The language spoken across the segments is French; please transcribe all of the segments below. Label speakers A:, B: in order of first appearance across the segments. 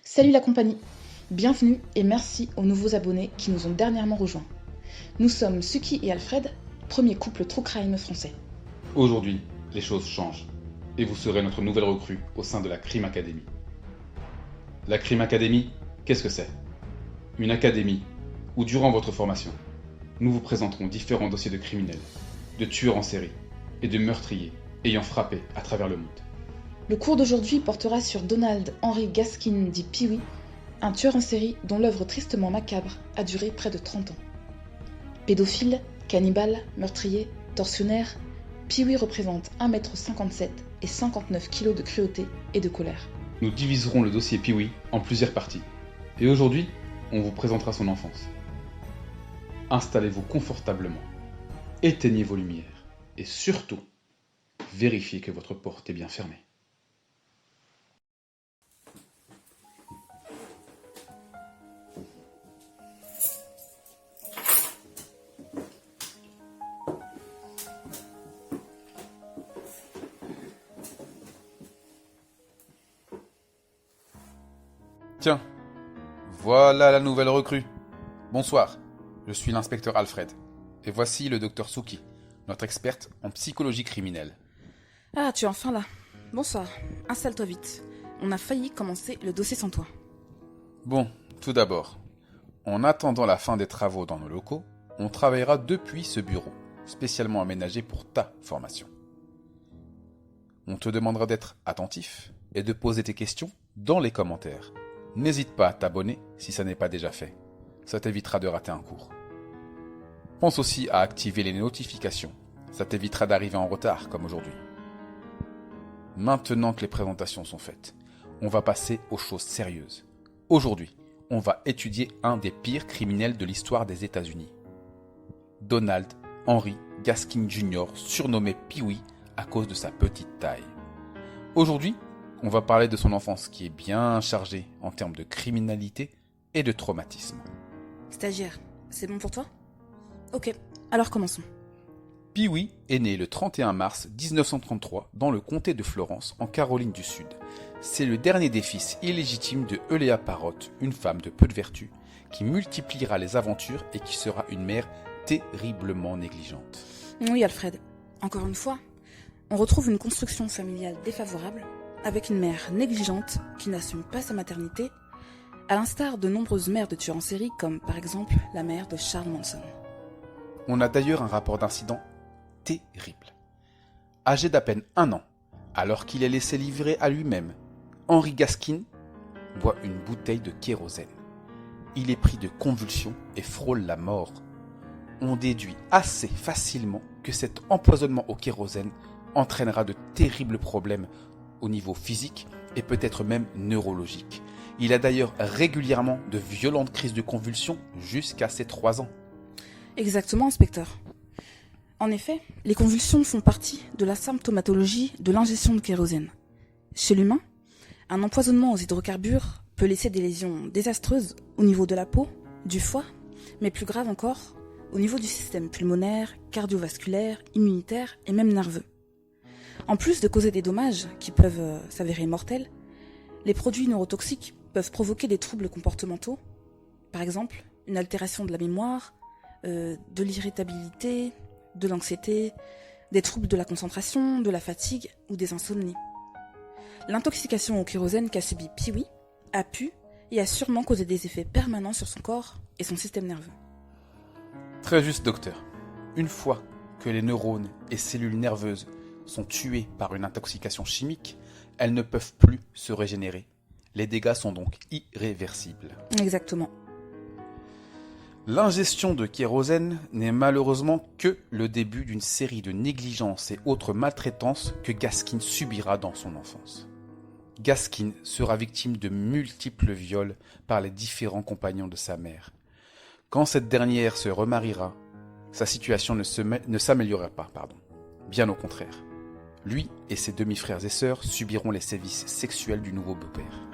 A: Salut la compagnie, bienvenue et merci aux nouveaux abonnés qui nous ont dernièrement rejoints. Nous sommes Suki et Alfred, premier couple true crime français.
B: Aujourd'hui, les choses changent et vous serez notre nouvelle recrue au sein de la Crime Academy. La Crime Academy, qu'est-ce que c'est? Une académie où, durant votre formation, nous vous présenterons différents dossiers de criminels, de tueurs en série et de meurtriers ayant frappé à travers le monde.
A: Le cours d'aujourd'hui portera sur Donald Henry Gaskin dit Pee-wee, un tueur en série dont l'œuvre tristement macabre a duré près de 30 ans. Pédophile, cannibale, meurtrier, tortionnaire, Pee-wee représente 1,57 m et 59 kg de cruauté et de colère.
B: Nous diviserons le dossier Pee-wee en plusieurs parties. Et aujourd'hui, on vous présentera son enfance. Installez-vous confortablement, éteignez vos lumières et surtout, vérifiez que votre porte est bien fermée.
C: Tiens, voilà la nouvelle recrue. Bonsoir, je suis l'inspecteur Alfred. Et voici le docteur Suki, notre experte en psychologie criminelle.
D: Ah, tu es enfin là. Bonsoir, installe-toi vite. On a failli commencer le dossier sans toi.
C: Bon, tout d'abord, en attendant la fin des travaux dans nos locaux, on travaillera depuis ce bureau, spécialement aménagé pour ta formation. On te demandera d'être attentif et de poser tes questions dans les commentaires. N'hésite pas à t'abonner si ça n'est pas déjà fait. Ça t'évitera de rater un cours. Pense aussi à activer les notifications. Ça t'évitera d'arriver en retard comme aujourd'hui. Maintenant que les présentations sont faites, on va passer aux choses sérieuses. Aujourd'hui, on va étudier un des pires criminels de l'histoire des États-Unis. Donald Henry Gaskin Jr., surnommé Pee-wee à cause de sa petite taille. Aujourd'hui, on va parler de son enfance qui est bien chargée en termes de criminalité et de traumatisme.
D: Stagiaire, c'est bon pour toi? Ok, alors commençons.
C: Pee-wee est né le 31 mars 1933 dans le comté de Florence, en Caroline du Sud. C'est le dernier des fils illégitimes de Eulea Parrott, une femme de peu de vertu, qui multipliera les aventures et qui sera une mère terriblement négligente.
D: Oui, Alfred, encore une fois, on retrouve une construction familiale défavorable, avec une mère négligente qui n'assume pas sa maternité, à l'instar de nombreuses mères de tueurs en série, comme par exemple la mère de Charles Manson.
C: On a d'ailleurs un rapport d'incident terrible. Âgé d'à peine 1 an, alors qu'il est laissé livrer à lui-même, Henry Gaskin boit une bouteille de kérosène. Il est pris de convulsions et frôle la mort. On déduit assez facilement que cet empoisonnement au kérosène entraînera de terribles problèmes au niveau physique et peut-être même neurologique. Il a d'ailleurs régulièrement de violentes crises de convulsions jusqu'à ses 3 ans.
D: Exactement, inspecteur. En effet, les convulsions font partie de la symptomatologie de l'ingestion de kérosène. Chez l'humain, un empoisonnement aux hydrocarbures peut laisser des lésions désastreuses au niveau de la peau, du foie, mais plus grave encore, au niveau du système pulmonaire, cardiovasculaire, immunitaire et même nerveux. En plus de causer des dommages qui peuvent s'avérer mortels, les produits neurotoxiques peuvent provoquer des troubles comportementaux, par exemple une altération de la mémoire, de l'irritabilité, de l'anxiété, des troubles de la concentration, de la fatigue ou des insomnies. L'intoxication au kérosène qu'a subi Pee-wee a pu et a sûrement causé des effets permanents sur son corps et son système nerveux.
C: Très juste, docteur. Une fois que les neurones et cellules nerveuses sont tuées par une intoxication chimique, elles ne peuvent plus se régénérer. Les dégâts sont donc irréversibles.
D: Exactement.
C: L'ingestion de kérosène n'est malheureusement que le début d'une série de négligences et autres maltraitances que Gaskin subira dans son enfance. Gaskin sera victime de multiples viols par les différents compagnons de sa mère. Quand cette dernière se remariera, sa situation ne s'améliorera pas. Bien au contraire. Lui et ses demi-frères et sœurs subiront les sévices sexuels du nouveau beau-père.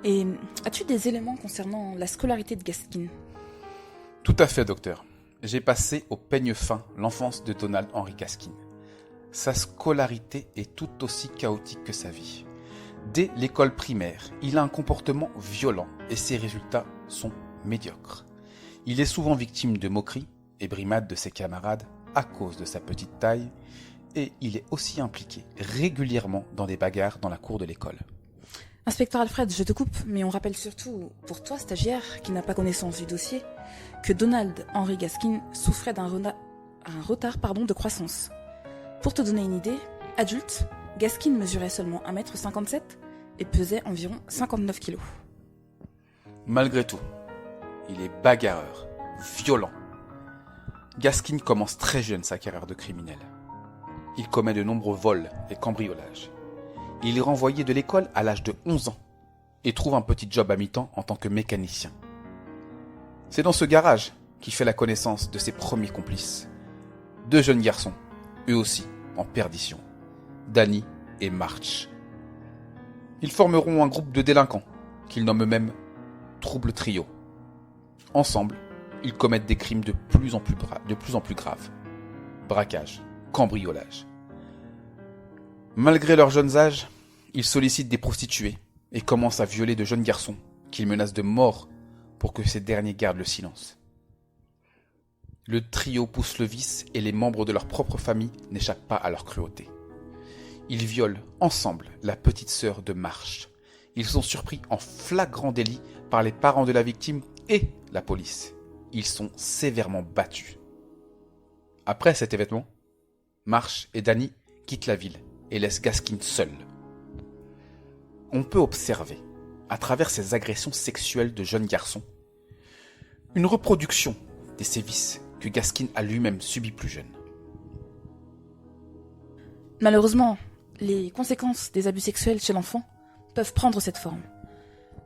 D: Et as-tu des éléments concernant la scolarité de Gaskin?
C: Tout à fait, docteur. J'ai passé au peigne fin l'enfance de Donald Henry Gaskin. Sa scolarité est tout aussi chaotique que sa vie. Dès l'école primaire, il a un comportement violent et ses résultats sont médiocres. Il est souvent victime de moqueries et brimades de ses camarades à cause de sa petite taille et il est aussi impliqué régulièrement dans des bagarres dans la cour de l'école.
D: Inspecteur Alfred, je te coupe, mais on rappelle surtout, pour toi stagiaire, qui n'a pas connaissance du dossier, que Donald Henry Gaskin souffrait d'un retard de croissance. Pour te donner une idée, adulte, Gaskin mesurait seulement 1,57 m et pesait environ 59 kg.
C: Malgré tout, il est bagarreur, violent. Gaskin commence très jeune sa carrière de criminel. Il commet de nombreux vols et cambriolages. Il est renvoyé de l'école à l'âge de 11 ans et trouve un petit job à mi-temps en tant que mécanicien. C'est dans ce garage qu'il fait la connaissance de ses premiers complices. 2 jeunes garçons, eux aussi en perdition, Danny et March. Ils formeront un groupe de délinquants qu'ils nomment eux-mêmes Trouble Trio. Ensemble, ils commettent des crimes de plus en plus graves. Braquage, cambriolage. Malgré leur jeunes âges, ils sollicitent des prostituées et commencent à violer de jeunes garçons qu'ils menacent de mort pour que ces derniers gardent le silence. Le trio pousse le vice et les membres de leur propre famille n'échappent pas à leur cruauté. Ils violent ensemble la petite sœur de March. Ils sont surpris en flagrant délit par les parents de la victime et la police. Ils sont sévèrement battus. Après cet événement, March et Danny quittent la ville et laissent Gaskin seul. On peut observer, à travers ces agressions sexuelles de jeunes garçons, une reproduction des sévices que Gaskin a lui-même subis plus jeune.
D: Malheureusement, les conséquences des abus sexuels chez l'enfant peuvent prendre cette forme.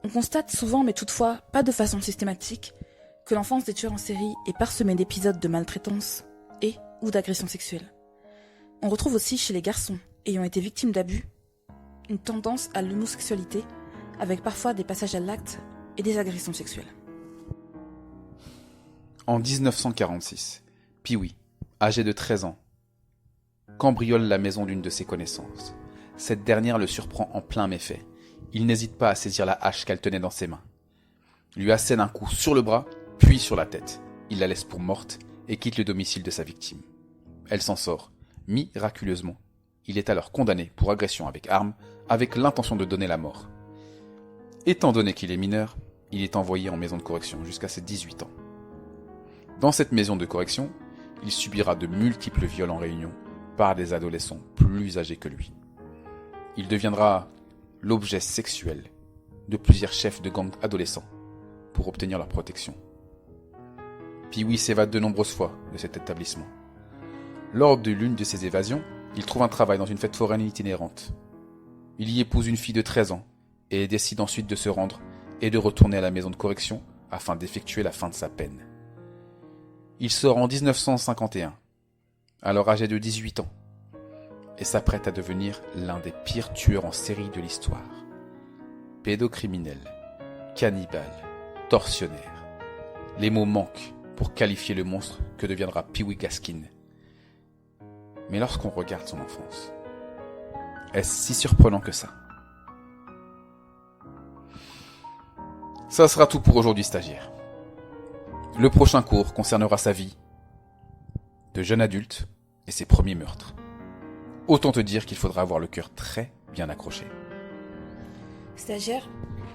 D: On constate souvent, mais toutefois pas de façon systématique, que l'enfance des tueurs en série est parsemée d'épisodes de maltraitance et ou d'agressions sexuelles. On retrouve aussi chez les garçons ayant été victimes d'abus une tendance à l'homosexualité, avec parfois des passages à l'acte et des agressions sexuelles.
C: En 1946, Pee-wee, âgé de 13 ans, cambriole la maison d'une de ses connaissances. Cette dernière le surprend en plein méfait. Il n'hésite pas à saisir la hache qu'elle tenait dans ses mains. Lui assène un coup sur le bras, puis sur la tête. Il la laisse pour morte et quitte le domicile de sa victime. Elle s'en sort, miraculeusement. Il est alors condamné pour agression avec arme, avec l'intention de donner la mort. Étant donné qu'il est mineur, il est envoyé en maison de correction jusqu'à ses 18 ans. Dans cette maison de correction, il subira de multiples viols en réunion par des adolescents plus âgés que lui. Il deviendra l'objet sexuel de plusieurs chefs de gangs adolescents pour obtenir leur protection. Pee-wee s'évade de nombreuses fois de cet établissement. Lors de l'une de ses évasions, il trouve un travail dans une fête foraine itinérante. Il y épouse une fille de 13 ans et décide ensuite de se rendre et de retourner à la maison de correction afin d'effectuer la fin de sa peine. Il sort en 1951, alors âgé de 18 ans, et s'apprête à devenir l'un des pires tueurs en série de l'histoire. Pédocriminel, cannibale, tortionnaire. Les mots manquent pour qualifier le monstre que deviendra Pee-wee Gaskin. Mais lorsqu'on regarde son enfance, est-ce si surprenant que ça? Ça sera tout pour aujourd'hui, stagiaire. Le prochain cours concernera sa vie de jeune adulte et ses premiers meurtres. Autant te dire qu'il faudra avoir le cœur très bien accroché.
D: Stagiaire,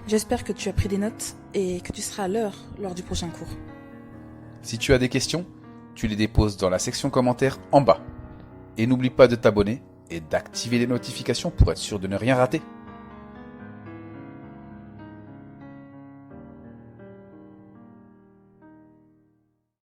D: j'espère que tu as pris des notes et que tu seras à l'heure lors du prochain cours.
C: Si tu as des questions, tu les déposes dans la section commentaires en bas. Et n'oublie pas de t'abonner et d'activer les notifications pour être sûr de ne rien rater.